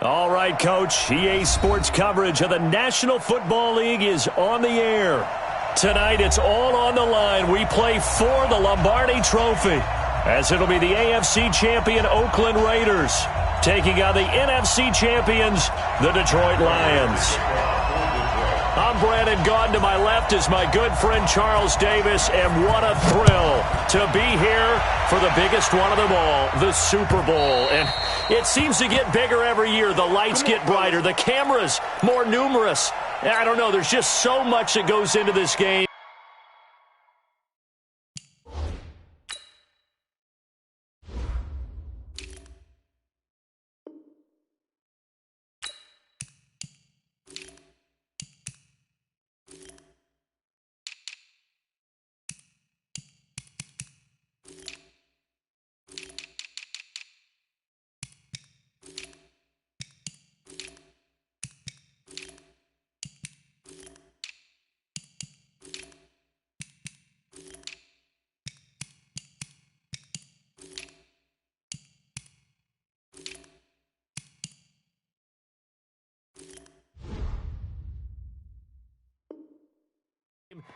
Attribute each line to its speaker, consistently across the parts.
Speaker 1: All right, Coach. EA Sports coverage of the National Football League is on the air. Tonight, it's all on the line. We play for the Lombardi Trophy, as it'll be the AFC champion Oakland Raiders taking on the NFC champions, the Detroit Lions. I'm Brandon Gaudin. To my left is my good friend Charles Davis, and what a thrill to be here for the biggest one of them all, the Super Bowl. And it seems to get bigger every year. The lights get brighter, the cameras more numerous. I don't know, there's just so much that goes into this game.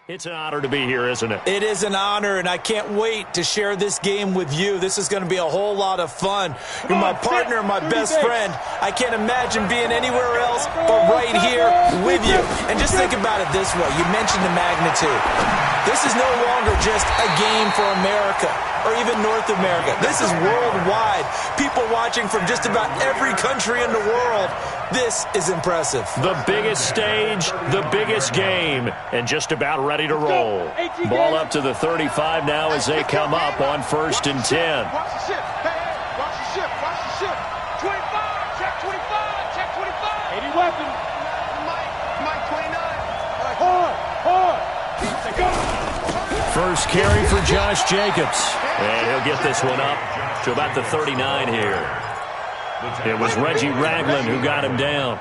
Speaker 1: It's an honor to be here, isn't it?
Speaker 2: It is an honor, and I can't wait to share this game with you. This is going to be a whole lot of fun. You're my partner, my best friend. I can't imagine being anywhere else but right here with you. And just think about it this way. You mentioned the magnitude. This is no longer just a game for America or even North America. This is worldwide. People watching from just about every country in the world. This is impressive.
Speaker 1: The biggest stage, the biggest game, and just about ready to roll. Ball up to the 35 now as they come up on 1st and 10.
Speaker 3: Watch the ship. Hey, watch the ship. Watch the ship. 25. Check 25. Check 25. 80 weapon. Mike 29. Hard.
Speaker 1: First carry for Josh Jacobs. And he'll get this one up to about the 39 here. It was Reggie Ragland who got him down.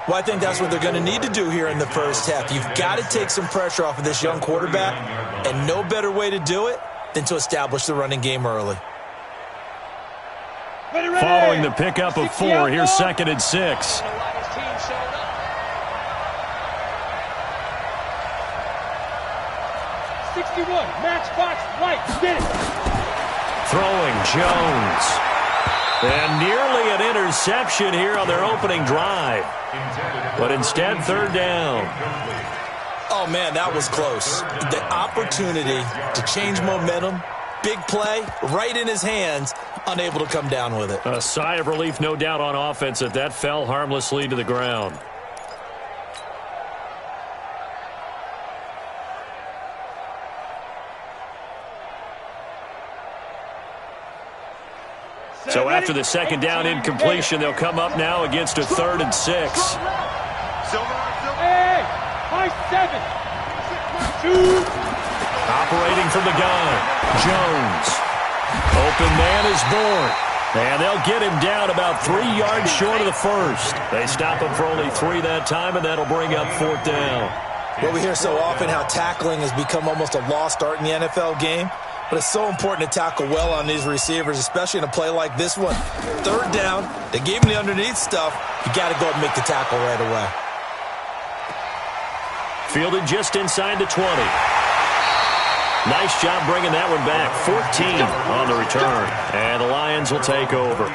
Speaker 2: Well, I think that's what they're going to need to do here in the first half. You've got to take some pressure off of this young quarterback, and no better way to do it than to establish the running game early.
Speaker 1: Following the pickup of 4, here's 2nd and 6.
Speaker 3: 61, matchbox right, get it.
Speaker 1: Throwing Jones. And nearly an interception here on their opening drive. But instead, 3rd down.
Speaker 2: Oh, man, that was close. The opportunity to change momentum, big play, right in his hands, unable to come down with it.
Speaker 1: A sigh of relief, no doubt, on offense that that fell harmlessly to the ground. So after the 2nd down incompletion, they'll come up now against a 3rd and 6.
Speaker 3: Hey, high 7.
Speaker 1: Operating from the gun, Jones. Open man is born. And they'll get him down about 3 yards short of the first. They stop him for only 3 that time, and that'll bring up 4th down.
Speaker 2: Well, we hear so often how tackling has become almost a lost art in the NFL game. But it's so important to tackle well on these receivers, especially in a play like this one. 3rd down, they gave him the underneath stuff. You got to go and make the tackle right away.
Speaker 1: Fielded just inside the 20. Nice job bringing that one back. 14 on the return. And the Lions will take over.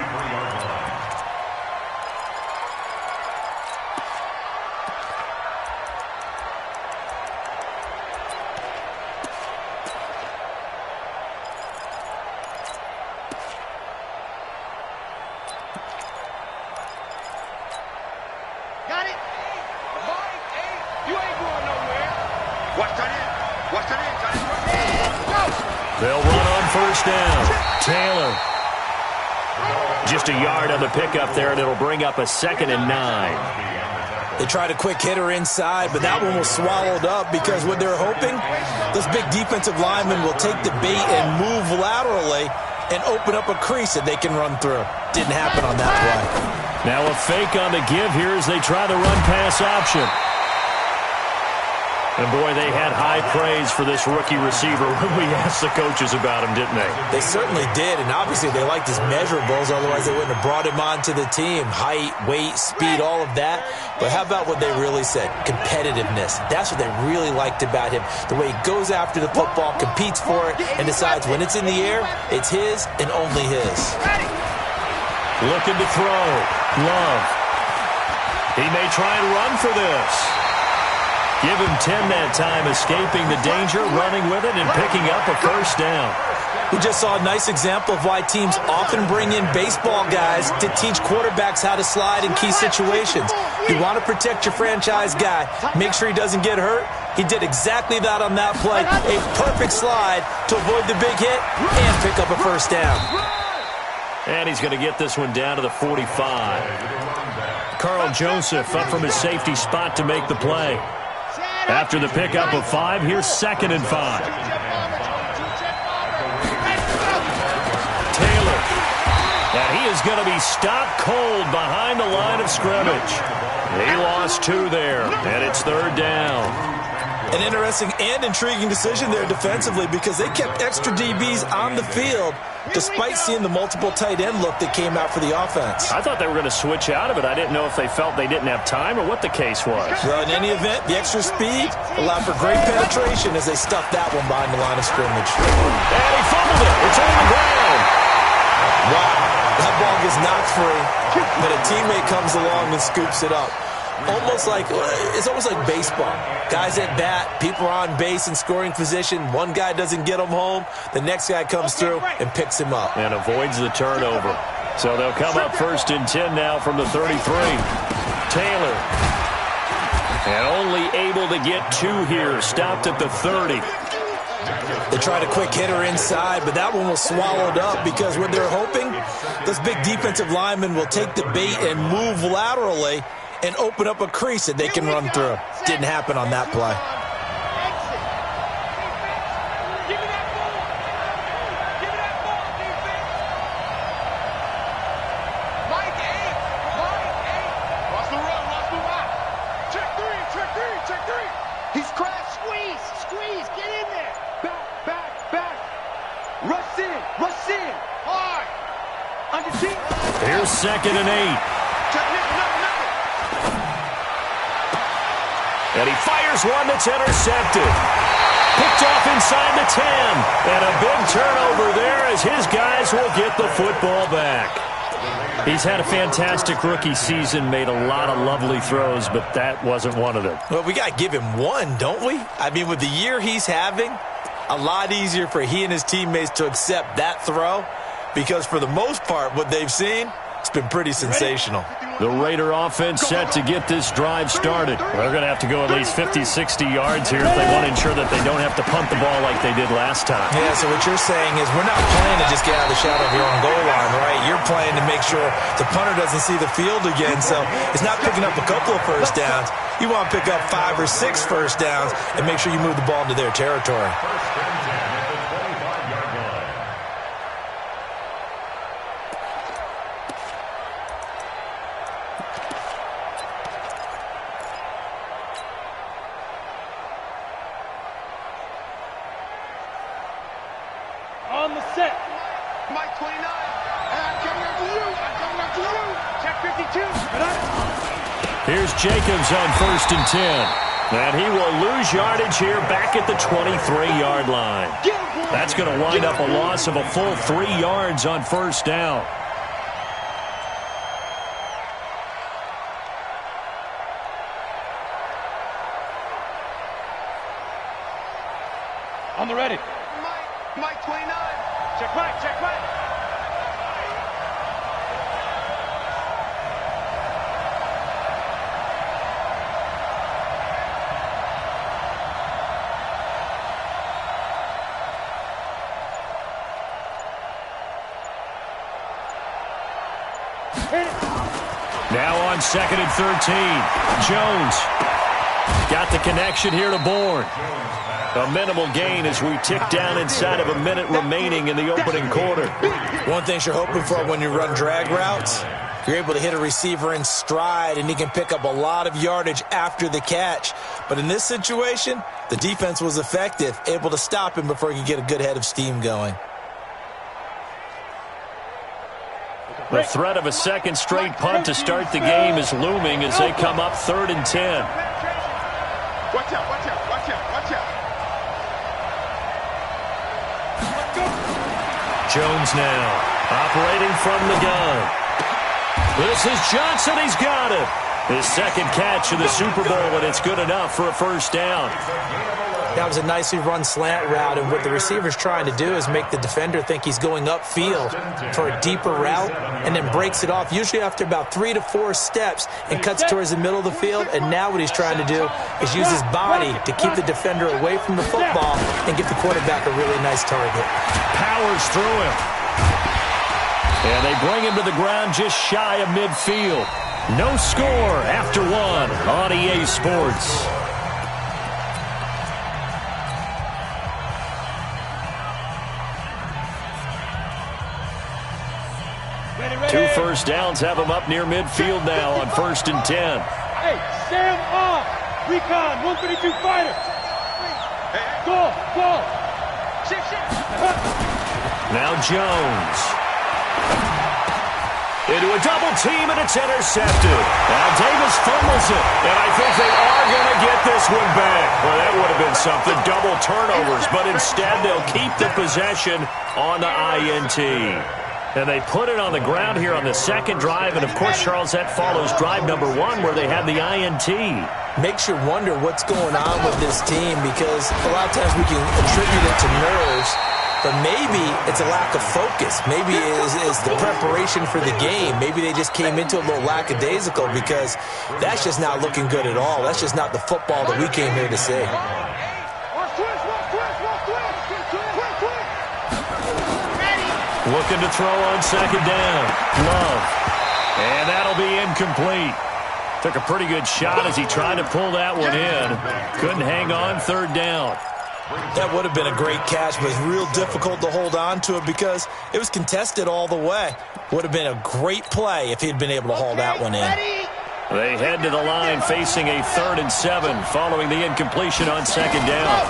Speaker 1: They'll run on 1st down. Taylor. Just a yard on the pickup there, and it'll bring up a 2nd and 9.
Speaker 2: They tried a quick hitter inside, but that one was swallowed up because what they're hoping, those big defensive linemen will take the bait and move laterally and open up a crease that they can run through. Didn't happen on that play.
Speaker 1: Now a fake on the give here as they try the run-pass option. And, boy, they had high praise for this rookie receiver when we asked the coaches about him, didn't they?
Speaker 2: They certainly did, and obviously they liked his measurables. Otherwise, they wouldn't have brought him onto the team. Height, weight, speed, all of that. But how about what they really said? Competitiveness. That's what they really liked about him. The way he goes after the football, competes for it, and decides when it's in the air, it's his and only his.
Speaker 1: Looking to throw. Love. He may try and run for this. Give him 10 that time, escaping the danger, running with it, and picking up a first down.
Speaker 2: We just saw a nice example of why teams often bring in baseball guys to teach quarterbacks how to slide in key situations. You want to protect your franchise guy. Make sure he doesn't get hurt. He did exactly that on that play. A perfect slide to avoid the big hit and pick up a first down.
Speaker 1: And he's going to get this one down to the 45. Carl Joseph up from his safety spot to make the play. After the pickup of 5, here's 2nd and 5. Taylor. And he is going to be stopped cold behind the line of scrimmage. He lost 2 there, and it's 3rd down.
Speaker 2: An interesting and intriguing decision there defensively because they kept extra DBs on the field despite seeing the multiple tight end look that came out for the offense.
Speaker 1: I thought they were going to switch out of it. I didn't know if they felt they didn't have time or what the case was.
Speaker 2: Well, in any event, the extra speed allowed for great penetration as they stuffed that one behind the line of scrimmage.
Speaker 1: And he fumbled it. It's on the ground.
Speaker 2: Wow. That ball gets knocked free, but a teammate comes along and scoops it up. It's almost like baseball. Guys at bat, people are on base in scoring position. One guy doesn't get him home. The next guy comes through and picks him up.
Speaker 1: And avoids the turnover. So they'll come up 1st and 10 now from the 33. Taylor. And only able to get 2 here. Stopped at the 30.
Speaker 2: They tried a quick hitter inside, but that one was swallowed up because what they're hoping, those big defensive linemen will take the bait and move laterally and open up a crease that they can run through. Didn't happen on that play.
Speaker 3: Watch the run, watch the rock. Check 3. He's crashed. Squeeze, get in there. Back. Rush in. Hard. Under team.
Speaker 1: Here's 2nd and 8. And he fires one that's intercepted. Picked off inside the 10. And a big turnover there as his guys will get the football back. He's had a fantastic rookie season, made a lot of lovely throws, but that wasn't one of them.
Speaker 2: Well, we got to give him one, don't we? I mean, with the year he's having, a lot easier for he and his teammates to accept that throw because for the most part, what they've seen, it's been pretty sensational.
Speaker 1: The Raider offense set to get this drive started. They're going to have to go at least 50, 60 yards here if they want to ensure that they don't have to punt the ball like they did last time.
Speaker 2: Yeah, so what you're saying is we're not playing to just get out of the shadow of your own goal line, right? You're playing to make sure the punter doesn't see the field again, so it's not picking up a couple of first downs. You want to pick up 5 or 6 first downs and make sure you move the ball into their territory.
Speaker 3: On the set. Mike 29. And I'm coming up to you. Check 52.
Speaker 1: Here's Jacobs on 1st and 10. And he will lose yardage here back at the 23-yard line. That's going to wind up a loss of a full 3 yards on 1st down.
Speaker 3: On the ready. Mike 29. Check Mike.
Speaker 1: Now on 2nd and 13. Jones got the connection here to Bourne. A minimal gain as we tick down inside of a minute remaining in the opening quarter.
Speaker 2: One thing you're hoping for when you run drag routes, You're able to hit a receiver in stride, and he can pick up a lot of yardage after the catch. But in this situation, the defense was effective, able to stop him before he could get a good head of steam going.
Speaker 1: The threat of a second straight punt to start the game is looming as they come up 3rd and 10.
Speaker 3: Watch out, watch out, watch out, watch out.
Speaker 1: Jones now, operating from the gun. This is Johnson. He's got it. His second catch of the Super Bowl, and it's good enough for a first down.
Speaker 2: That was a nicely run slant route, and what the receiver's trying to do is make the defender think he's going upfield for a deeper route and then breaks it off, usually after about 3 to 4 steps, and cuts towards the middle of the field. And now what he's trying to do is use his body to keep the defender away from the football and give the quarterback a really nice target.
Speaker 1: Powers through him. And they bring him to the ground just shy of midfield. No score after 1 on EA Sports. Two first downs have him up near midfield now on 1st and 10.
Speaker 4: Hey, Sam off. Recon, 132 fighter. Go, go.
Speaker 1: Now Jones. Into a double team, and it's intercepted. Now Davis fumbles it, and I think they are going to get this one back. Well, that would have been something, double turnovers, but instead they'll keep the possession on the INT. And they put it on the ground here on the second drive, and of course, Charles, that follows drive number 1 where they had the INT.
Speaker 2: Makes you wonder what's going on with this team, because a lot of times we can attribute it to nerves, but maybe it's a lack of focus. Maybe it's the preparation for the game. Maybe they just came into it a little lackadaisical, because that's just not looking good at all. That's just not the football that we came here to see.
Speaker 1: Looking to throw on second down. Love. And that'll be incomplete. Took a pretty good shot as he tried to pull that one in. Couldn't hang on 3rd down.
Speaker 2: That would have been a great catch, but it's real difficult to hold on to it because it was contested all the way. Would have been a great play if he'd been able to haul that one in.
Speaker 1: They head to the line facing a 3rd and 7 following the incompletion on second down.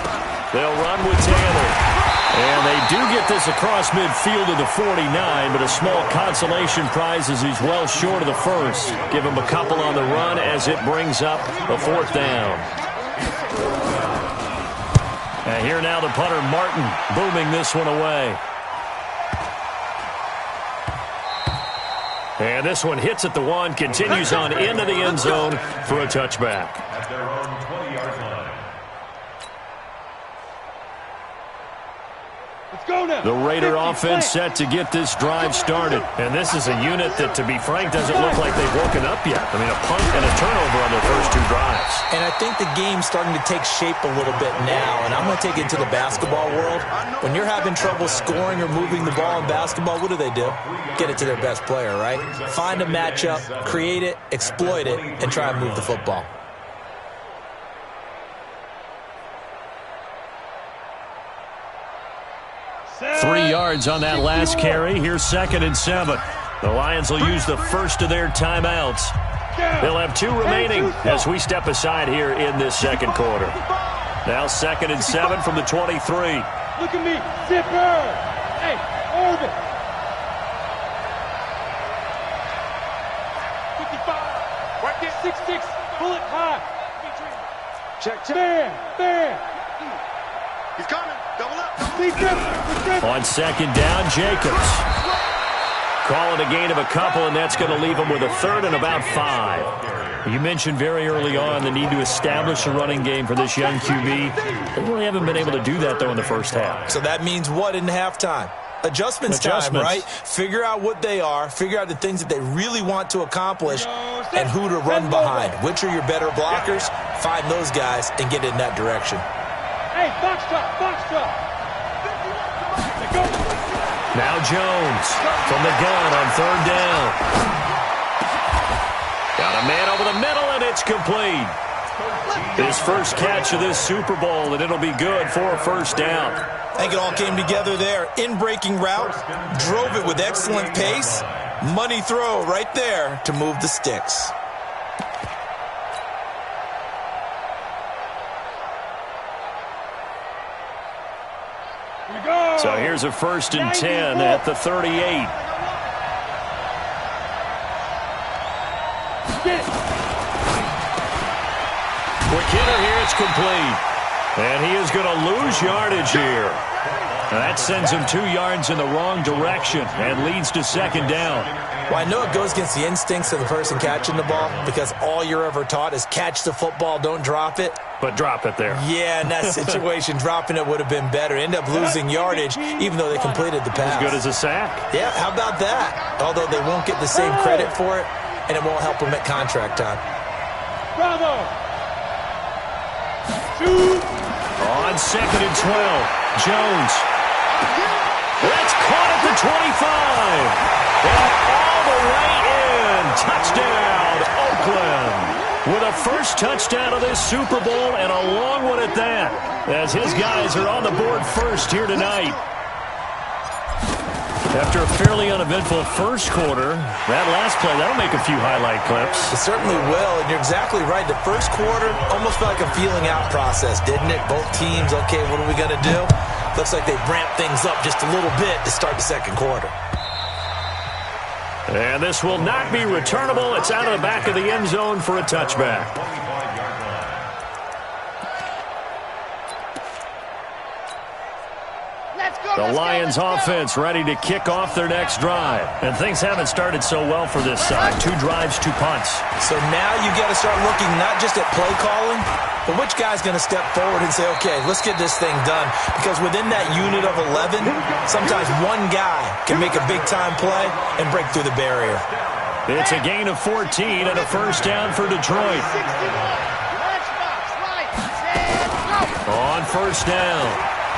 Speaker 1: They'll run with Taylor. And they do get this across midfield to the 49, but a small consolation prize as he's well short of the first. Give him a couple on the run as it brings up the 4th down. And here now the punter, Martin, booming this one away. And this one hits at the 1, continues on into the end zone for a touchback.
Speaker 4: At their own 20-yard line.
Speaker 1: The Raider offense set to get this drive started. And this is a unit that, to be frank, doesn't look like they've woken up yet. I mean, a punt and a turnover on their first 2 drives.
Speaker 2: And I think the game's starting to take shape a little bit now. And I'm going to take it to the basketball world. When you're having trouble scoring or moving the ball in basketball, what do? Get it to their best player, right? Find a matchup, create it, exploit it, and try and move the football.
Speaker 1: Three yards on that last carry. Here's 2nd and 7. The Lions will use the first of their timeouts. They'll have 2 remaining as we step aside here in this second quarter. Now 2nd and 7 from the 23.
Speaker 4: Look at me, zipper. Hey, orbit. 55. Right there. 6'6", bullet high.
Speaker 3: Check, check.
Speaker 4: Bam.
Speaker 3: He's coming. Double up.
Speaker 1: On second down, Jacobs. Calling a gain of a couple, and that's going to leave him with a 3rd and about 5. You mentioned very early on the need to establish a running game for this young QB. They really haven't been able to do that, though, in the first half.
Speaker 2: So that means what in halftime? Adjustments time, right? Figure out what they are, figure out the things that they really want to accomplish, and who to run behind. Which are your better blockers? Find those guys and get in that direction.
Speaker 4: Hey, box drop.
Speaker 1: Now Jones from the gun on 3rd down. Got a man over the middle, and it's complete. His first catch of this Super Bowl, and it'll be good for a first down.
Speaker 2: I think it all came together there. In-breaking route, drove it with excellent pace, Money throw right there to move the sticks.
Speaker 1: So here's a 1st and 10 at the 38. Quick hitter here, it's complete. And he is going to lose yardage here. That sends him 2 yards in the wrong direction and leads to 2nd down.
Speaker 2: Well, I know it goes against the instincts of the person catching the ball because all you're ever taught is catch the football, don't drop it.
Speaker 1: But drop it there.
Speaker 2: Yeah, in that situation, dropping it would have been better. End up losing yardage even though they completed the pass.
Speaker 1: As good as a sack.
Speaker 2: Yeah, how about that? Although they won't get the same credit for it, and it won't help them at contract time.
Speaker 4: Bravo! Shoot!
Speaker 1: On 2nd and 12, Jones. That's caught at the 25. And all the way in. Touchdown, Oakland. With a first touchdown of this Super Bowl and a long one at that, as his guys are on the board first here tonight. After a fairly uneventful first quarter, that last play, that'll make a few highlight clips.
Speaker 2: It certainly will, and you're exactly right. The first quarter almost felt like a feeling out process, didn't it? Both teams, okay, what are we going to do? Looks like they ramped things up just a little bit to start the second quarter.
Speaker 1: And this will not be returnable. It's out of the back of the end zone for a touchback. The Lions offense ready to kick off their next drive. And things haven't started so well for this side. 2 drives, 2 punts.
Speaker 2: So now you got to start looking not just at play calling, but which guy's going to step forward and say, okay, let's get this thing done. Because within that unit of 11, sometimes one guy can make a big-time play and break through the barrier.
Speaker 1: It's a gain of 14 and a first down for Detroit. On first down,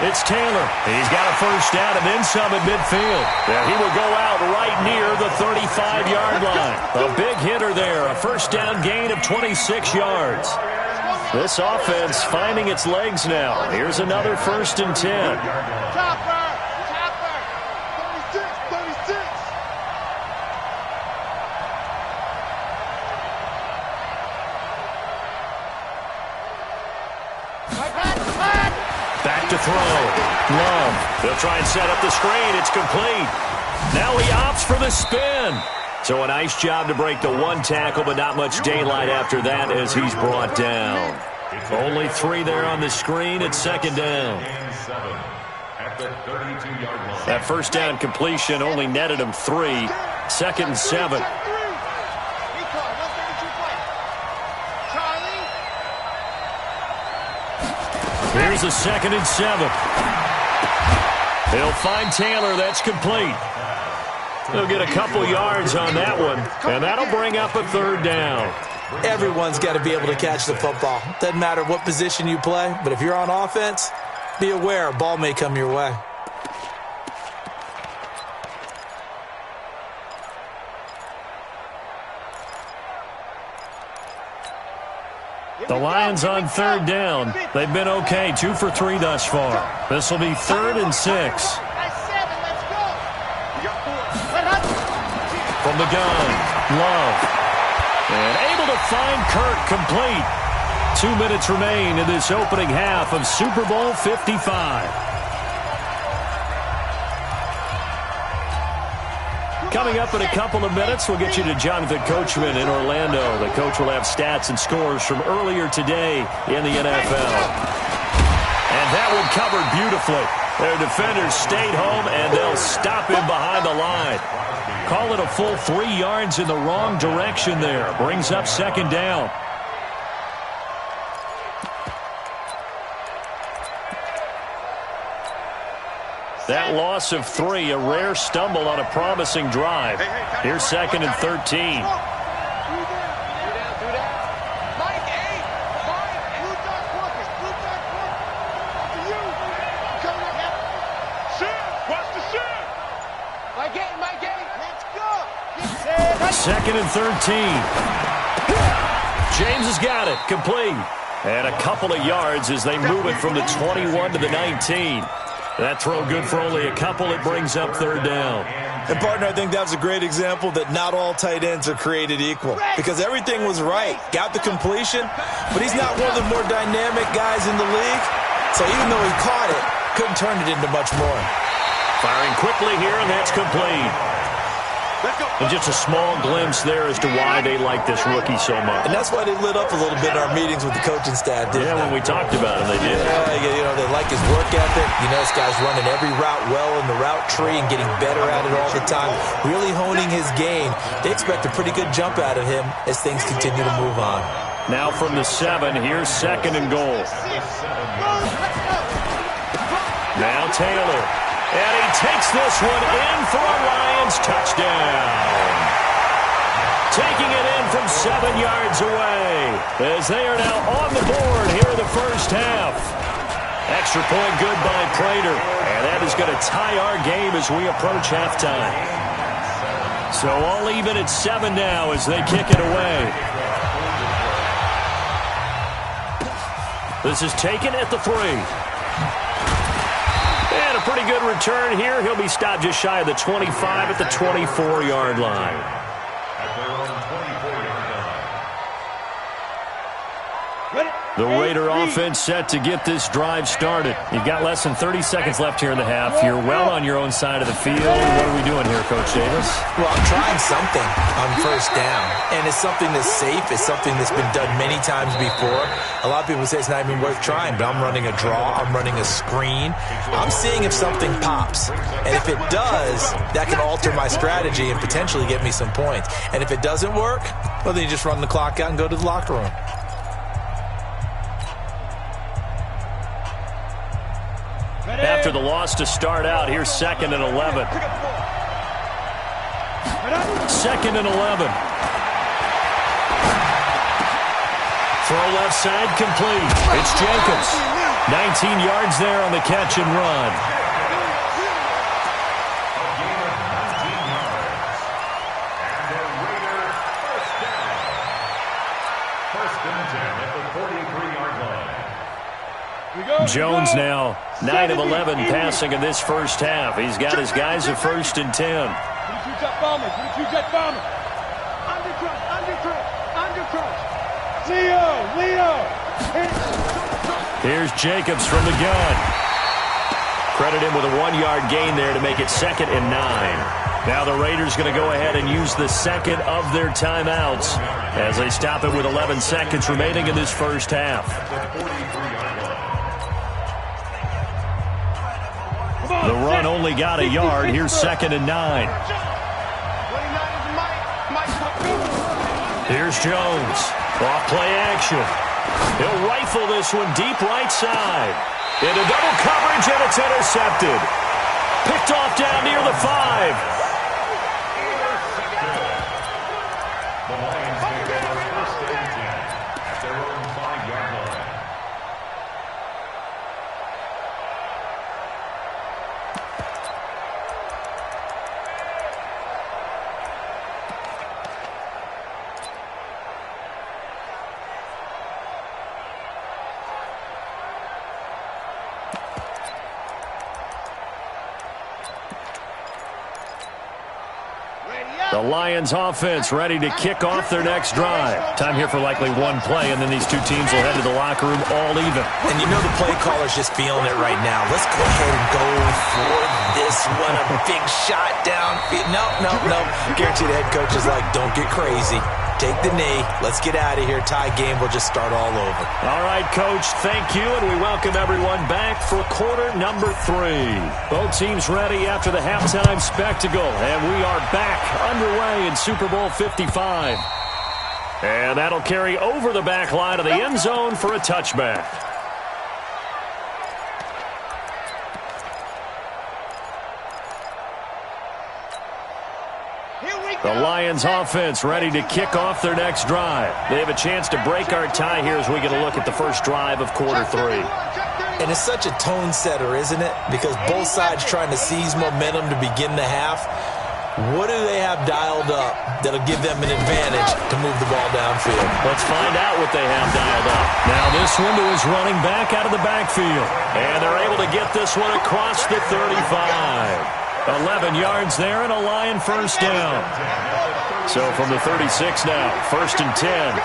Speaker 1: it's Taylor. He's got a first down and then some at midfield. And he will go out right near the 35-yard line. A big hitter there, a first down gain of 26 yards. This offense finding its legs now. Here's another 1st and 10.
Speaker 3: Chopper! 36!
Speaker 1: Back to throw. Love. They'll try and set up the screen. It's complete. Now he opts for the spin. So a nice job to break the 1 tackle, but not much daylight after that as he's brought down. Only 3 there on the screen. It's 2nd down. That first down completion only netted him 3. 2nd and 7. Here's a 2nd and 7. He'll find Taylor. That's complete. He'll get a couple yards on that one, and that'll bring up a 3rd down.
Speaker 2: Everyone's got to be able to catch the football. Doesn't matter what position you play, but if you're on offense, be aware a ball may come your way.
Speaker 1: The Lions on 3rd down. They've been okay, 2 for 3 thus far. This will be 3rd and 6. From the gun, Love. And able to find Kirk complete. 2 minutes remain in this opening half of Super Bowl 55. Coming up in a couple of minutes, we'll get you to Jonathan Coachman in Orlando. The coach will have stats and scores from earlier today in the NFL. And that one covered beautifully. Their defenders stayed home, and they'll stop him behind the line. Call it a full 3 yards in the wrong direction there. Brings up 2nd down. That loss of 3, a rare stumble on a promising drive. Here's 2nd and 13. Second and 13. James has got it. Complete. And a couple of yards as they move it from the 21 to the 19. That throw good for only a couple. It brings up third down.
Speaker 2: And, partner, I think that was a great example that not all tight ends are created equal because everything was right. Got the completion, but he's not one of the more dynamic guys in the league. So even though he caught it, couldn't turn it into much more.
Speaker 1: Firing quickly here, and that's complete. And just a small glimpse there as to why they like this rookie so much.
Speaker 2: And that's why they lit up a little bit in our meetings with the coaching staff, didn't they?
Speaker 1: When we talked about him, they did.
Speaker 2: Yeah, they like his work ethic. This guy's running every route well in the route tree and getting better at it all the time, really honing his game. They expect a pretty good jump out of him as things continue to move on.
Speaker 1: Now from the 7, here's 2nd and goal. Now Taylor. And he takes this one in for a Lions touchdown. Taking it in from 7 yards away as they are now on the board here in the first half. Extra point good by Prater. And that is going to tie our game as we approach halftime. So all even at 7 now as they kick it away. This is taken at the 3. And a pretty good return here. He'll be stopped just shy of the 25 at the 24-yard line. The Raider offense set to get this drive started. You've got less than 30 seconds left here in the half. You're well on your own side of the field. What are we doing here, Coach Davis?
Speaker 2: Well, I'm trying something on first down. And it's something that's safe. It's something that's been done many times before. A lot of people say it's not even worth trying, but I'm running a draw. I'm running a screen. I'm seeing if something pops. And if it does, that can alter my strategy and potentially get me some points. And if it doesn't work, well, then you just run the clock out and go to the locker room.
Speaker 1: After the loss to start out, here's 2nd and 11. 2nd and 11. Throw left side complete. It's Jacobs. 19 yards there on the catch and run. Jones now 9 of 11 passing in this first half. He's got his guys at 1st and 10. Here's Jacobs from the gun. Credit him with a 1-yard gain there to make it 2nd and 9. Now the Raiders going to go ahead and use the second of their timeouts as they stop it with 11 seconds remaining in this first half. The run only got a yard. Here's 2nd and 9. Here's Jones. Off play action. He'll rifle this one deep right side. Into double coverage, and it's intercepted. Picked off down near the 5. The Lions offense ready to kick off their next drive. Time here for likely one play, and then these two teams will head to the locker room all even.
Speaker 2: And you know the play caller's just feeling it right now. Let's go ahead and go for this one. A big shot downfield. No. Guarantee the head coach is like, don't get crazy. Take the knee. Let's get out of here. Tie game. We'll just start all over.
Speaker 1: All right, Coach. Thank you, and we welcome everyone back for quarter number 3. Both teams ready after the halftime spectacle, and we are back underway in Super Bowl 55. And that'll carry over the back line of the end zone for a touchback. The Lions offense ready to kick off their next drive. They have a chance to break our tie here as we get a look at the first drive of quarter 3.
Speaker 2: And it's such a tone setter, isn't it? Because both sides trying to seize momentum to begin the half. What do they have dialed up that'll give them an advantage to move the ball downfield?
Speaker 1: Let's find out what they have dialed up. Now this one to his running back out of the backfield. And they're able to get this one across the 35. 11 yards there and a Lion first down. So from the 36 now, 1st and 10.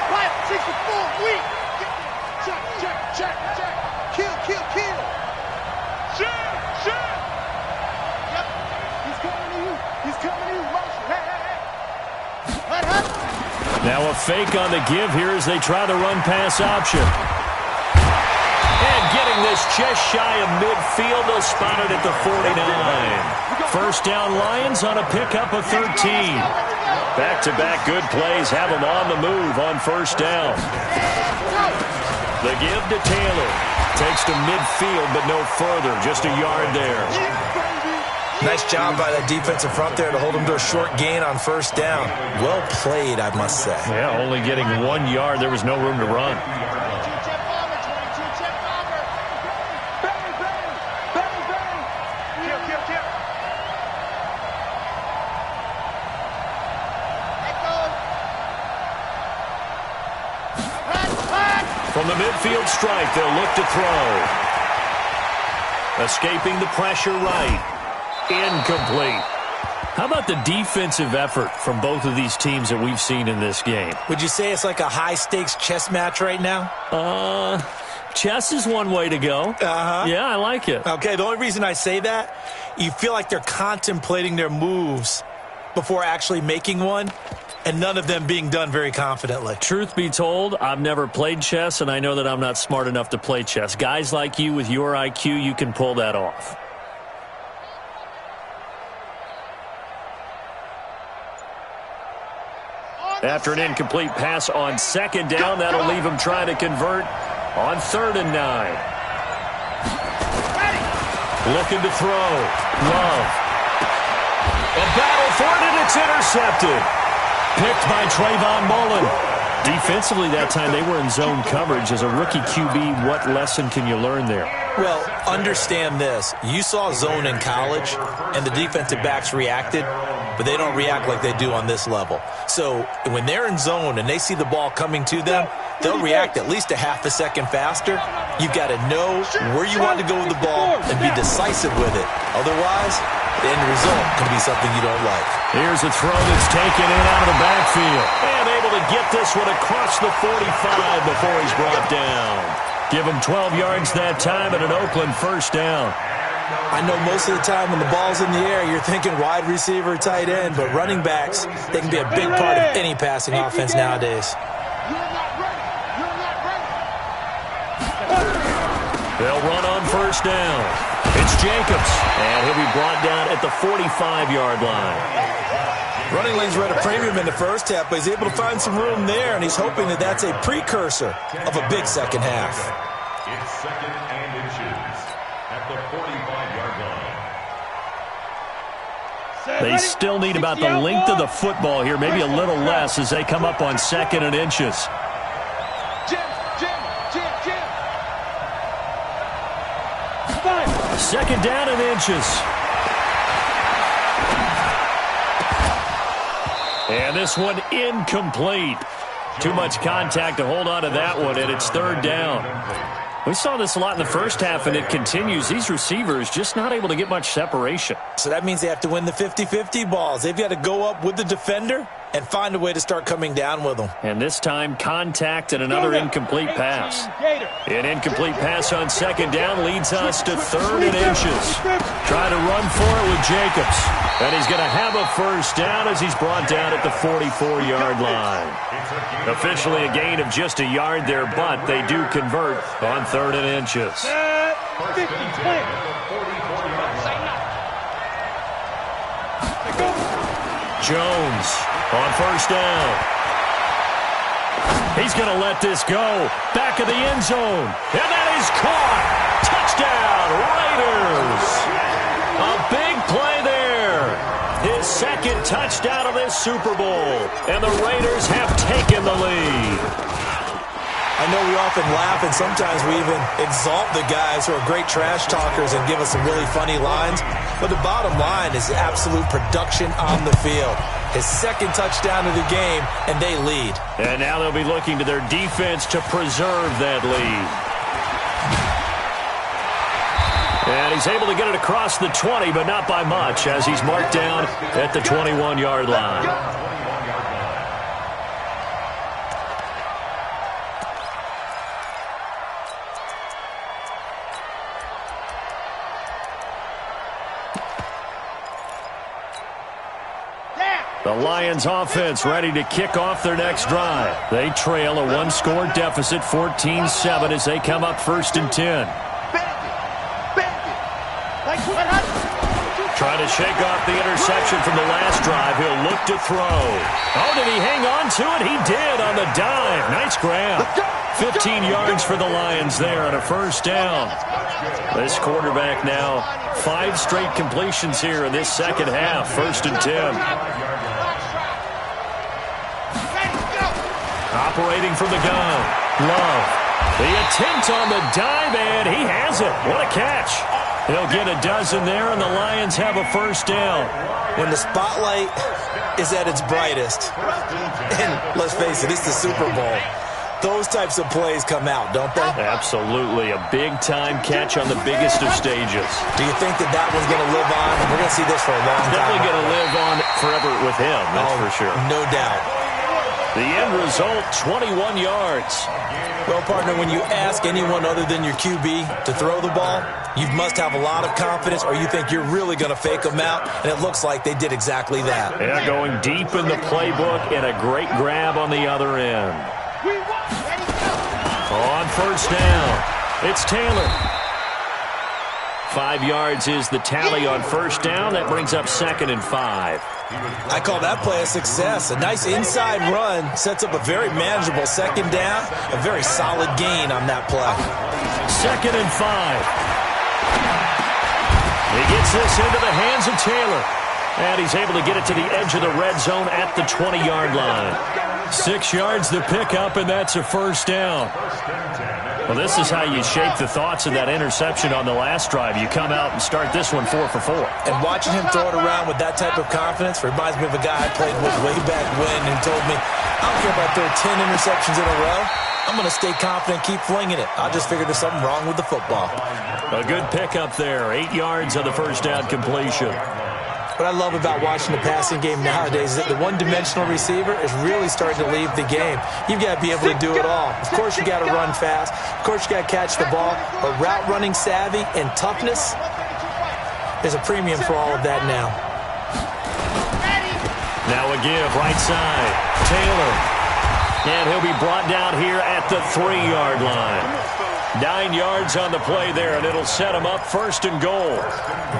Speaker 1: Now a fake on the give here as they try the run-pass option. And getting this just shy of midfield, they'll spot it at the 49. First down Lions on a pickup of 13. Back-to-back good plays have them on the move on first down. The give to Taylor. Takes to midfield, but no further. Just a yard there.
Speaker 2: Nice job by that defensive front there to hold them to a short gain on first down. Well played, I must say.
Speaker 1: Yeah, only getting 1 yard. There was no room to run. From the midfield stripe, they'll look to throw. Escaping the pressure right. Incomplete. How about the defensive effort from both of these teams that we've seen in this game?
Speaker 2: Would you say it's like a high-stakes chess match right now?
Speaker 1: Chess is one way to go. Yeah, I like it.
Speaker 2: Okay, the only reason I say that, you feel like they're contemplating their moves before actually making one, and none of them being done very confidently.
Speaker 1: Truth be told, I've never played chess, and I know that I'm not smart enough to play chess. Guys like you with your IQ, you can pull that off. After an incomplete pass on second down, that'll leave him trying to convert on 3rd and 9. Looking to throw. Love. A battle for it, and it's intercepted. Picked by Trayvon Mullen. Defensively that time, they were in zone coverage. As a rookie QB, what lesson can you learn there?
Speaker 2: Well, understand this. You saw zone in college, and the defensive backs reacted, but they don't react like they do on this level. So when they're in zone and they see the ball coming to them, they'll react at least a half a second faster. You've got to know where you want to go with the ball and be decisive with it. Otherwise, the end result can be something you don't like.
Speaker 1: Here's a throw that's taken in out of the backfield. And able to get this one across the 45 before he's brought down. Give him 12 yards that time and an Oakland first down.
Speaker 2: I know most of the time when the ball's in the air, you're thinking wide receiver, tight end, but running backs, they can be a big part of any passing offense nowadays.
Speaker 1: They'll run on first down. It's Jacobs, and he'll be brought down at the 45-yard line.
Speaker 2: Running lanes were at a premium in the first half, but he's able to find some room there, and he's hoping that that's a precursor of a big second half.
Speaker 5: It's 2nd and inches at the 45-yard line.
Speaker 1: They still need about the length of the football here, maybe a little less as they come up on 2nd and inches. Second down and inches. And this one incomplete. Too much contact to hold on to that one, and it's 3rd down. We saw this a lot in the first half, and it continues. These receivers just not able to get much separation.
Speaker 2: So that means they have to win the 50-50 balls. They've got to go up with the defender and find a way to start coming down with them.
Speaker 1: And this time, contact and another incomplete pass. An incomplete pass on 2nd down leads us to 3rd and inches. Try to run for it with Jacobs. And he's going to have a first down as he's brought down at the 44-yard line. Officially a gain of just a yard there, but they do convert on 3rd and inches. Jones on first down. He's going to let this go. Back of the end zone. And that is caught. Touchdown, Raiders. A big play there. His 2nd touchdown of this Super Bowl. And the Raiders have taken the lead.
Speaker 2: I I know we often laugh, and sometimes we even exalt the guys who are great trash talkers and give us some really funny lines. But the bottom line is absolute production on the field. His second touchdown of the game, and they lead.
Speaker 1: And now they'll be looking to their defense to preserve that lead. And he's able to get it across the 20, but not by much, as he's marked down at the 21-yard line. The Lions offense ready to kick off their next drive. They trail a one-score deficit, 14-7, as they come up 1st and 10. Trying to shake off the interception from the last drive. He'll look to throw. Oh, did he hang on to it? He did on the dive. Nice grab. 15 yards for the Lions there on a 1st down. This quarterback now 5 straight completions here in this second half. 1st and 10. Operating from the gun. Love. The attempt on the dive, and he has it. What a catch. He'll get a dozen there, and the Lions have a 1st down.
Speaker 2: When the spotlight is at its brightest, and let's face it, it's the Super Bowl, those types of plays come out, don't they?
Speaker 1: Absolutely. A big-time catch on the biggest of stages.
Speaker 2: Do you think that one's going to live on? We're going to see this for a long time.
Speaker 1: Definitely going to live on forever with him, that's for sure.
Speaker 2: No doubt.
Speaker 1: The end result, 21 yards.
Speaker 2: Well, partner, when you ask anyone other than your QB to throw the ball, you must have a lot of confidence, or you think you're really going to fake them out, and it looks like they did exactly that.
Speaker 1: Yeah, going deep in the playbook, and a great grab on the other end. On 1st down, it's Taylor. 5 yards is the tally on 1st down. That brings up 2nd and 5.
Speaker 2: I call that play a success. A nice inside run sets up a very manageable 2nd down. A very solid gain on that play.
Speaker 1: 2nd and 5. He gets this into the hands of Taylor. And he's able to get it to the edge of the red zone at the 20-yard line. 6 yards the pickup, and that's a 1st down. Well, this is how you shape the thoughts of that interception on the last drive. You come out and start this one 4 for 4.
Speaker 2: And watching him throw it around with that type of confidence reminds me of a guy I played with way back when who told me, I don't care if I throw 10 interceptions in a row. I'm going to stay confident, keep flinging it. I just figured there's something wrong with the football.
Speaker 1: A good pickup there. 8 yards on the 1st down completion.
Speaker 2: What I love about watching the passing game nowadays is that the one-dimensional receiver is really starting to leave the game. You've got to be able to do it all. Of course, you got to run fast. Of course, you got to catch the ball. But route running savvy and toughness, there's a premium for all of that now.
Speaker 1: Now a give, right side. Taylor. And he'll be brought down here at the 3-yard line. 9 yards on the play there, and it'll set them up 1st and goal.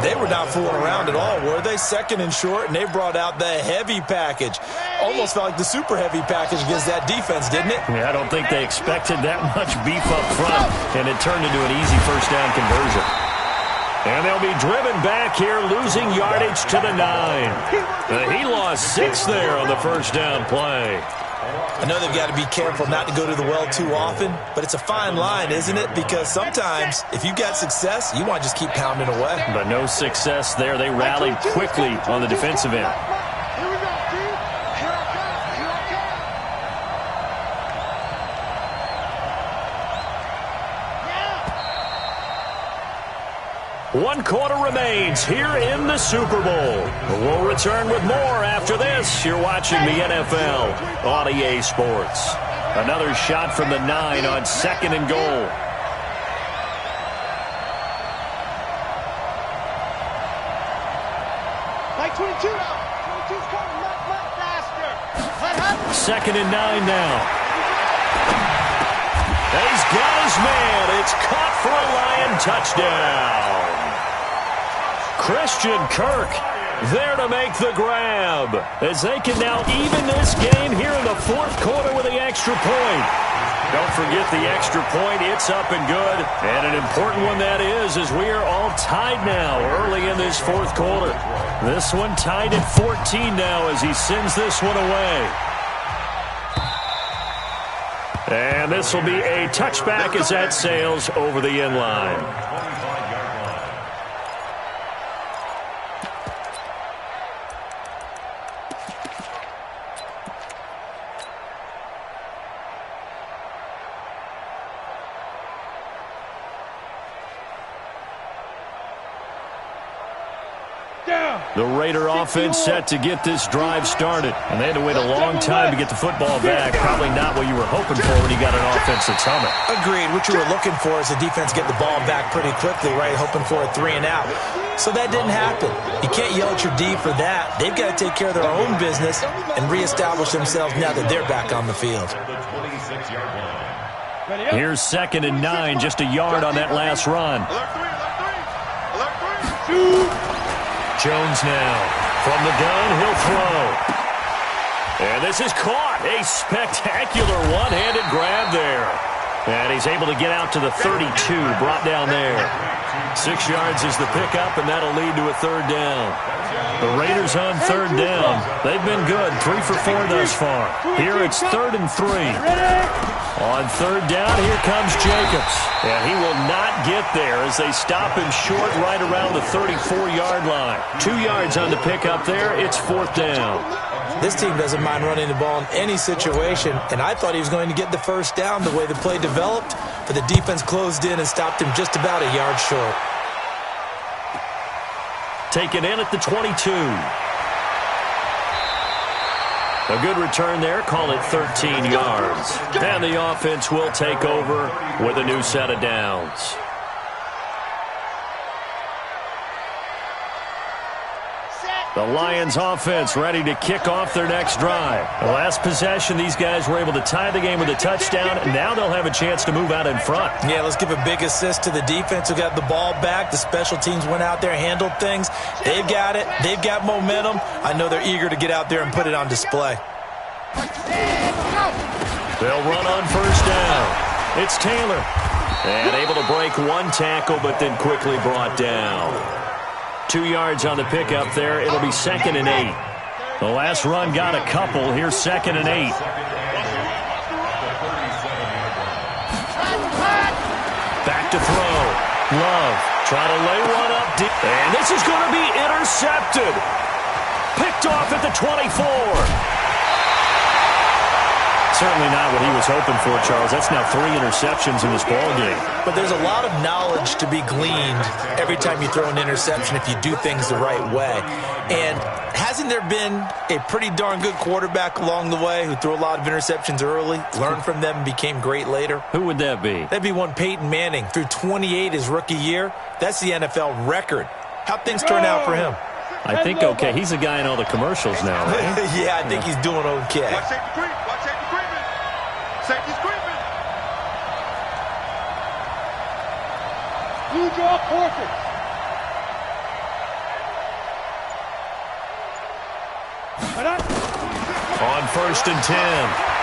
Speaker 2: They were not fooling around at all, were they? 2nd and short, and they brought out the heavy package. Almost felt like the super heavy package against that defense, didn't it?
Speaker 1: Yeah, I don't think they expected that much beef up front, and it turned into an easy 1st down conversion. And they'll be driven back here, losing yardage to the 9. He lost 6 there on the 1st down play.
Speaker 2: I know they've got to be careful not to go to the well too often, but it's a fine line, isn't it? Because sometimes, if you've got success, you want to just keep pounding away.
Speaker 1: But no success there. They rallied quickly on the defensive end.
Speaker 3: Here we go, dude. Here I come. Here I come.
Speaker 1: 1 quarter remains here in the Super Bowl. We'll return with more after this. You're watching the NFL on EA Sports. Another shot from the 9 on 2nd and goal.
Speaker 3: Like 22. 22's coming much faster.
Speaker 1: 2nd and 9 now. He's got his man. It's caught for a Lion touchdown. Christian Kirk there to make the grab, as they can now even this game here in the 4th quarter with the extra point. Don't forget the extra point. It's up and good. And an important one that is, as we are all tied now early in this 4th quarter. This one tied at 14 now as he sends this one away. And this will be a touchback as that sails over the end line. The Raider offense set to get this drive started. And they had to wait a long time to get the football back. Probably not what you were hoping for when you got an offense that's humming.
Speaker 2: Agreed. What you were looking for is the defense get the ball back pretty quickly, right? Hoping for a 3-and-out. So that didn't happen. You can't yell at your D for that. They've got to take care of their own business and reestablish themselves now that they're back on the field.
Speaker 1: Here's 2nd and 9, just a yard on that last run. Jones now. From the gun, he'll throw. And this is caught. A spectacular one-handed grab there. And he's able to get out to the 32, brought down there. 6 yards is the pickup, and that'll lead to a 3rd down. The Raiders on 3rd down. They've been good, 3 for 4 thus far. Here it's 3rd and 3. On 3rd down, here comes Jacobs. And he will not get there as they stop him short right around the 34-yard line. 2 yards on the pickup there. It's 4th down.
Speaker 2: This team doesn't mind running the ball in any situation, and I thought he was going to get the 1st down the way the play developed, but the defense closed in and stopped him just about a yard short.
Speaker 1: Taken in at the 22. A good return there, call it 13 yards. And the offense will take over with a new set of downs. The Lions offense ready to kick off their next drive. The last possession, these guys were able to tie the game with a touchdown, and now they'll have a chance to move out in front.
Speaker 2: Yeah, let's give a big assist to the defense who got the ball back. The special teams went out there, handled things. They've got it. They've got momentum. I know they're eager to get out there and put it on display.
Speaker 1: They'll run on 1st down. It's Taylor. And able to break 1 tackle, but then quickly brought down. 2 yards on the pickup there. It'll be 2nd and 8. The last run got a couple. Here's 2nd and 8. Back to throw. Love trying to lay one up deep. And this is going to be intercepted. Picked off at the 24. Certainly not what he was hoping for, Charles. That's now 3 interceptions in this ballgame.
Speaker 2: But there's a lot of knowledge to be gleaned every time you throw an interception if you do things the right way. And hasn't there been a pretty darn good quarterback along the way who threw a lot of interceptions early, learned from them, and became great later?
Speaker 1: Who would that be?
Speaker 2: That'd be one Peyton Manning. Threw 28 his rookie year. That's the NFL record. How'd things turn out for him?
Speaker 1: I think okay. He's a guy in all the commercials now, right?
Speaker 2: Yeah, I think he's doing okay.
Speaker 3: Watch safety creep. Watch safety creeping. Safety's creeping.
Speaker 4: You draw quarters.
Speaker 1: On 1st and 10,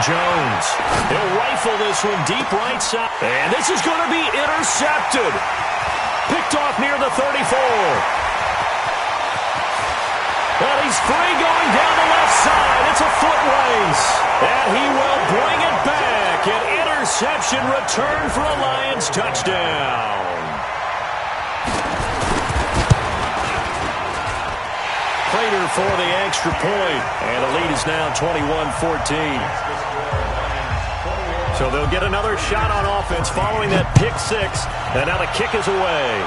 Speaker 1: Jones. He'll rifle this one deep right side. And this is going to be intercepted. Picked off near the 34. Well, he's free going down the left side. It's a foot race. And he will bring it back. An interception return for a Lions touchdown. Prater for the extra point. And the lead is now 21-14. So they'll get another shot on offense following that pick 6. And now the kick is away.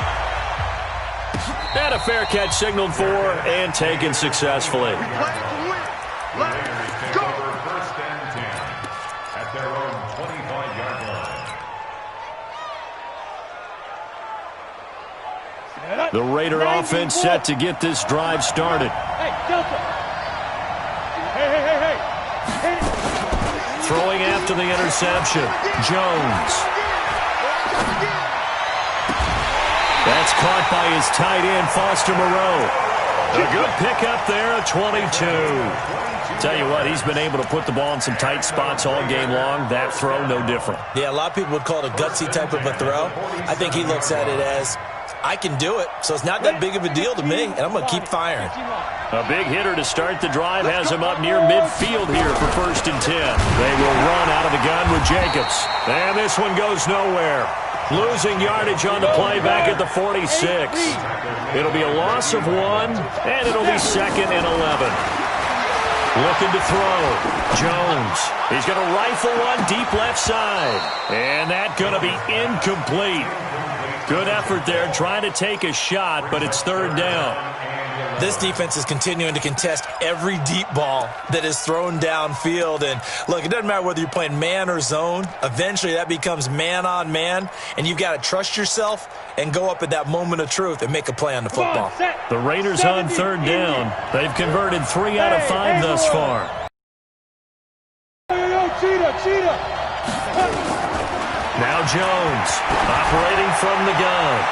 Speaker 1: And a fair catch signaled for and taken successfully.
Speaker 3: Play to win. Let's go.
Speaker 5: 1st and 10 at their own 25-yard line.
Speaker 1: The Raider offense set to get this drive started.
Speaker 4: Hey, Delta. Hey.
Speaker 1: Throwing after the interception, Jones. That's caught by his tight end, Foster Moreau. A good pickup there, a 22. Tell you what, he's been able to put the ball in some tight spots all game long. That throw, no different.
Speaker 2: Yeah, a lot of people would call it a gutsy type of a throw. I think he looks at it as, I can do it, so it's not that big of a deal to me, and I'm going to keep firing.
Speaker 1: A big hitter to start the drive has him up near midfield here for 1st and 10. They will run out of the gun with Jacobs. And this one goes nowhere. Losing yardage on the play back at the 46. It'll be a loss of 1, and it'll be 2nd and 11. Looking to throw. Jones. He's going to rifle one deep left side. And that's going to be incomplete. Good effort there trying to take a shot, but it's 3rd down.
Speaker 2: This defense is continuing to contest every deep ball that is thrown downfield. And, look, it doesn't matter whether you're playing man or zone. Eventually that becomes man-on-man, and you've got to trust yourself and go up at that moment of truth and make a play on the football.
Speaker 1: The Raiders on 3rd down. They've converted 3 out of 5 thus far.
Speaker 4: Cheetah.
Speaker 1: Now Jones operating from the gun.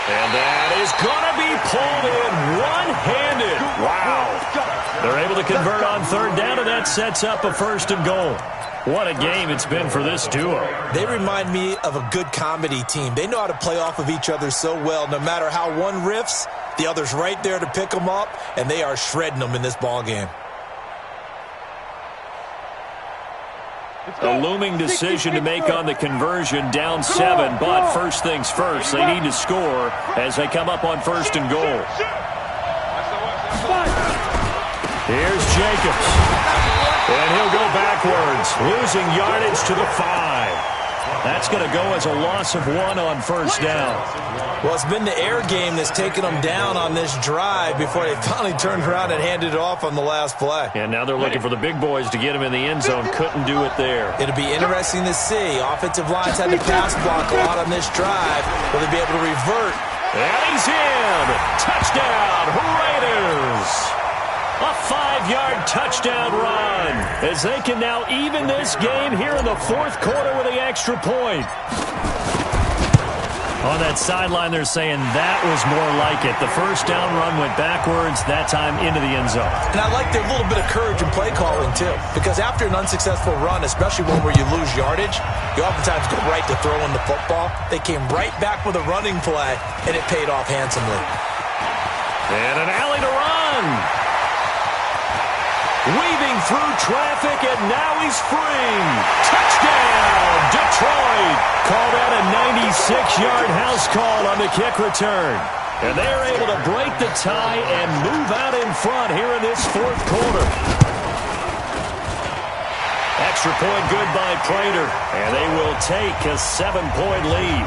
Speaker 1: And that is going to be pulled in one-handed. Wow. They're able to convert on 3rd down, and that sets up a 1st and goal. What a game it's been for this duo.
Speaker 2: They remind me of a good comedy team. They know how to play off of each other so well. No matter how one riffs, the other's right there to pick them up, and they are shredding them in this ball game.
Speaker 1: A looming decision to make on the conversion, down 7, but first things first, they need to score as they come up on 1st and goal. Here's Jacobs, and he'll go backwards, losing yardage to the 5. That's going to go as a loss of 1 on 1st down.
Speaker 2: Well, it's been the air game that's taken them down on this drive before they finally turned around and handed it off on the last play.
Speaker 1: And now they're looking for the big boys to get him in the end zone. Couldn't do it there.
Speaker 2: It'll be interesting to see. Offensive lines had to pass block a lot on this drive. Will they be able to revert?
Speaker 1: And he's in. Touchdown, Raiders. A 5-yard touchdown run as they can now even this game here in the 4th quarter with the extra point. On that sideline, they're saying that was more like it. The 1st down run went backwards, that time into the end zone.
Speaker 2: And I like their little bit of courage in play calling, too. Because after an unsuccessful run, especially one where you lose yardage, you oftentimes go right to throwing the football. They came right back with a running play, and it paid off handsomely.
Speaker 1: And an alley to run. Weaving through traffic, and now he's free. Touchdown, Detroit. Call that a 96-yard house call on the kick return. And they're able to break the tie and move out in front here in this 4th quarter. Extra point good by Prater, and they will take a 7-point lead.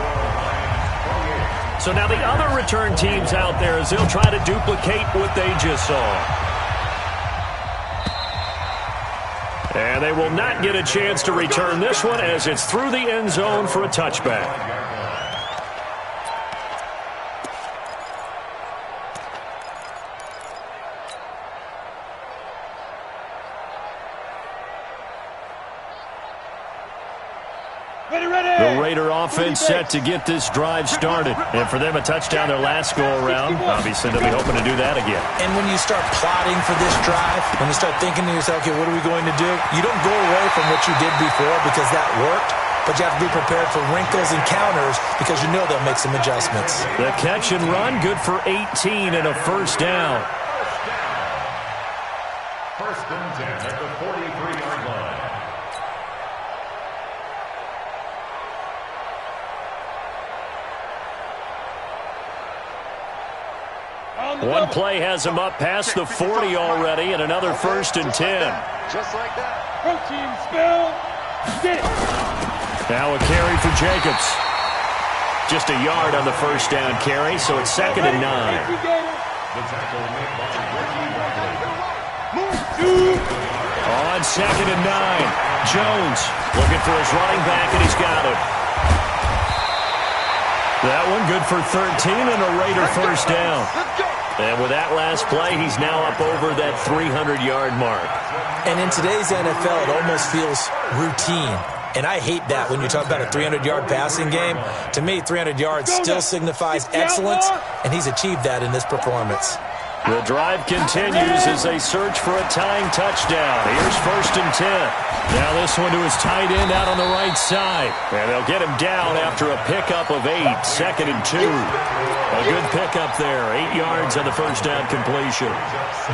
Speaker 1: So now the other return teams out there as they'll try to duplicate what they just saw. And they will not get a chance to return this one as it's through the end zone for a touchback. The Raider offense set to get this drive started. And for them, a touchdown their last go-around. Obviously, they'll be hoping to do that again.
Speaker 2: And when you start plotting for this drive, when you start thinking to yourself, okay, what are we going to do? You don't go away from what you did before because that worked, but you have to be prepared for wrinkles and counters because you know they'll make some adjustments.
Speaker 1: The catch and run, good for 18 and a 1st down.
Speaker 5: 1st and 10 at the 43-yard line.
Speaker 1: One play has him up past the 40 already, and another 1st and 10.
Speaker 3: Just like that.
Speaker 4: Protein spill. Get it.
Speaker 1: Now a carry for Jacobs. Just a yard on the 1st down carry, so it's 2nd and 9.
Speaker 5: The tackle made by Ricky Riley.
Speaker 1: On 2nd and 9, Jones looking for his running back, and he's got it. That one good for 13 and a Raider 1st down. And with that last play, he's now up over that 300-yard mark.
Speaker 2: And in today's NFL, it almost feels routine. And I hate that when you talk about a 300-yard passing game. To me, 300 yards still signifies excellence, and he's achieved that in this performance.
Speaker 1: The drive continues as they search for a tying touchdown. Here's 1st and 10. Now this one to his tight end out on the right side. And they'll get him down after a pickup of 8. 2nd and 2. A good pickup there. 8 yards on the first down completion.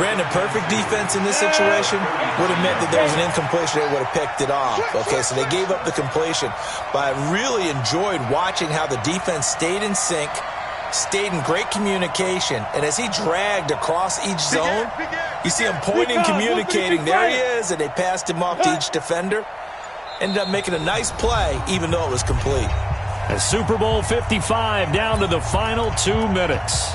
Speaker 2: Brandon, perfect defense in this situation would have meant that there was an incompletion. They would have picked it off. Okay, so they gave up the completion. But I really enjoyed watching how the defense stayed in sync, stayed in great communication, and as he dragged across each zone, you see him pointing, communicating. There he is, and they passed him off to each defender. Ended up making a nice play, even though it was complete.
Speaker 1: A Super Bowl 55 down to the final 2 minutes.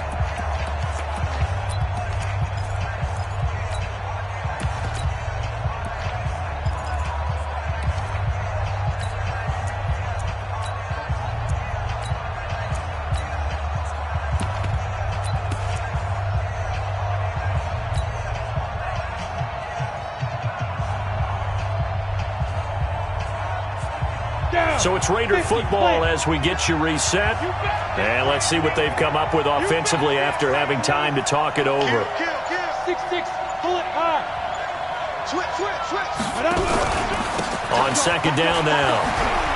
Speaker 1: So it's Raider football as we get you reset. And let's see what they've come up with offensively after having time to talk it over.
Speaker 4: 6-6, pull it high. Switch.
Speaker 1: On 2nd down now,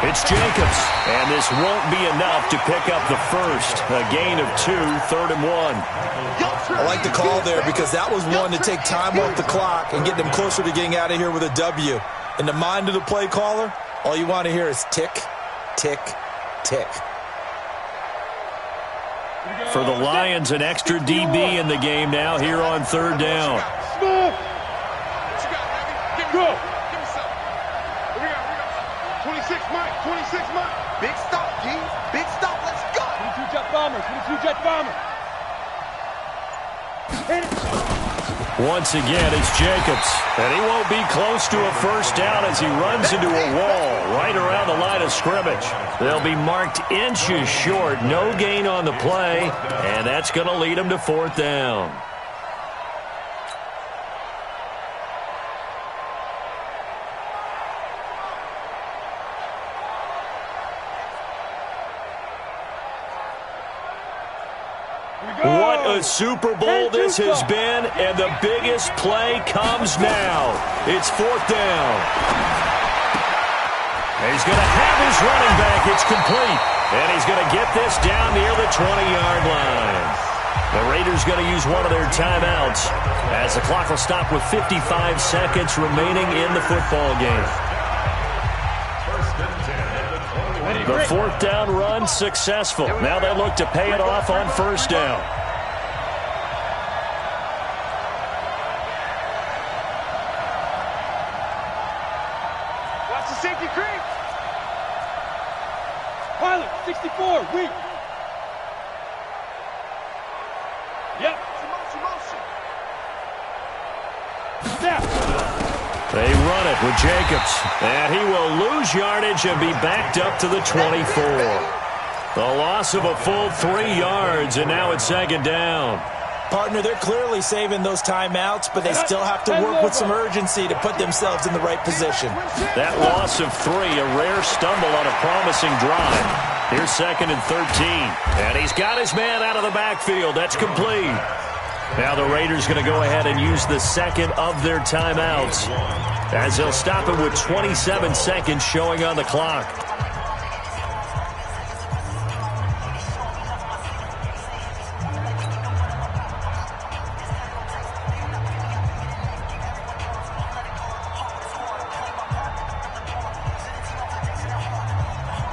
Speaker 1: it's Jacobs. And this won't be enough to pick up the first. A gain of 2, 3rd and 1.
Speaker 2: I like the call there because that was one to take time off the clock and get them closer to getting out of here with a W. In the mind of the play caller, all you want to hear is tick, tick, tick.
Speaker 1: For the Lions, an extra DB in the game now here on 3rd down.
Speaker 4: Go.
Speaker 3: 26 Mike. Big stop, G. Big stop. Let's go.
Speaker 4: 22 jet bombers. Hit it.
Speaker 1: Once again, it's Jacobs. And he won't be close to a first down as he runs into a wall right around the line of scrimmage. They'll be marked inches short. No gain on the play. And that's going to lead them to 4th down. What a Super Bowl this has been, and the biggest play comes now. It's 4th down. He's going to have his running back. It's complete, and he's going to get this down near the 20-yard line. The Raiders going to use one of their timeouts as the clock will stop with 55 seconds remaining in the football game. The 4th down run successful. Now they look to pay it off on 1st down.
Speaker 3: Watch the safety creep.
Speaker 4: Pilot, 64, weak. Yep.
Speaker 3: Motion.
Speaker 4: Snap.
Speaker 1: They run it with Jacobs, and he will lose yardage and be backed up to the 24. The loss of a full 3 yards, and now it's 2nd down.
Speaker 2: Partner, they're clearly saving those timeouts, but they still have to work with some urgency to put themselves in the right position.
Speaker 1: That loss of 3, a rare stumble on a promising drive. Here's 2nd and 13, and he's got his man out of the backfield. That's complete. Now the Raiders going to go ahead and use the 2nd of their timeouts as they'll stop it with 27 seconds showing on the clock.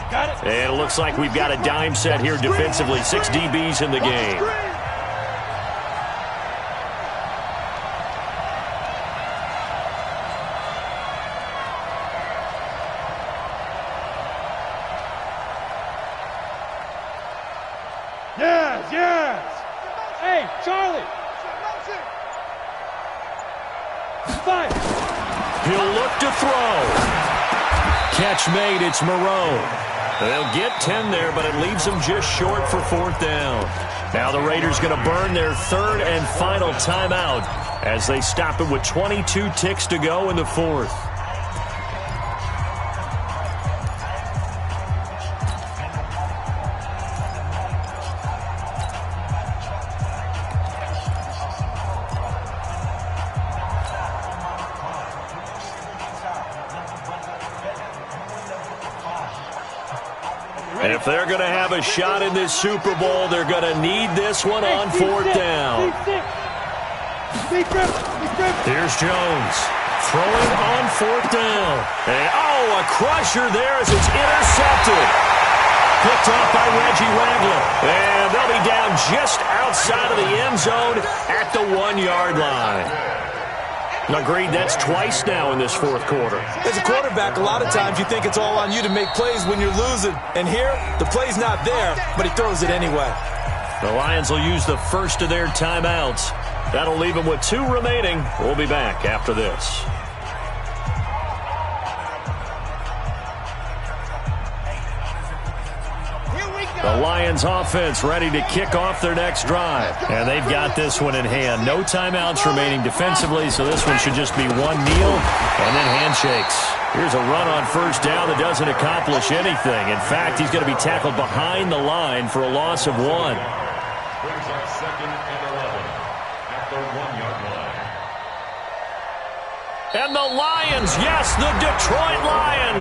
Speaker 4: Got it.
Speaker 1: And it looks like we've got a dime set here defensively. 6 DBs in the game.
Speaker 4: Yes. Hey, Charlie. Fire.
Speaker 1: He'll look to throw. Catch made, it's Moreau. They'll get 10 there, but it leaves them just short for 4th down. Now the Raiders going to burn their 3rd and final timeout as they stop it with 22 ticks to go in the 4th. If they're going to have a shot in this Super Bowl, they're going to need this one on fourth down. Here's Jones throwing on fourth down. And, a crusher there as it's intercepted. Picked off by Reggie Wagler. And they'll be down just outside of the end zone at the 1-yard line. Agreed, that's twice now in this fourth quarter.
Speaker 2: As a quarterback, a lot of times you think it's all on you to make plays when you're losing. And here, the play's not there, but he throws it anyway.
Speaker 1: The Lions will use the first of their timeouts. That'll leave them with 2 remaining. We'll be back after this. The Lions offense ready to kick off their next drive. And they've got this one in hand. No timeouts remaining defensively, so this one should just be one kneel and then handshakes. Here's a run on first down that doesn't accomplish anything. In fact, he's going to be tackled behind the line for a loss of 1.
Speaker 5: Brings up 2nd and 11 at the 1-yard line.
Speaker 1: And the Lions, yes, the Detroit Lions,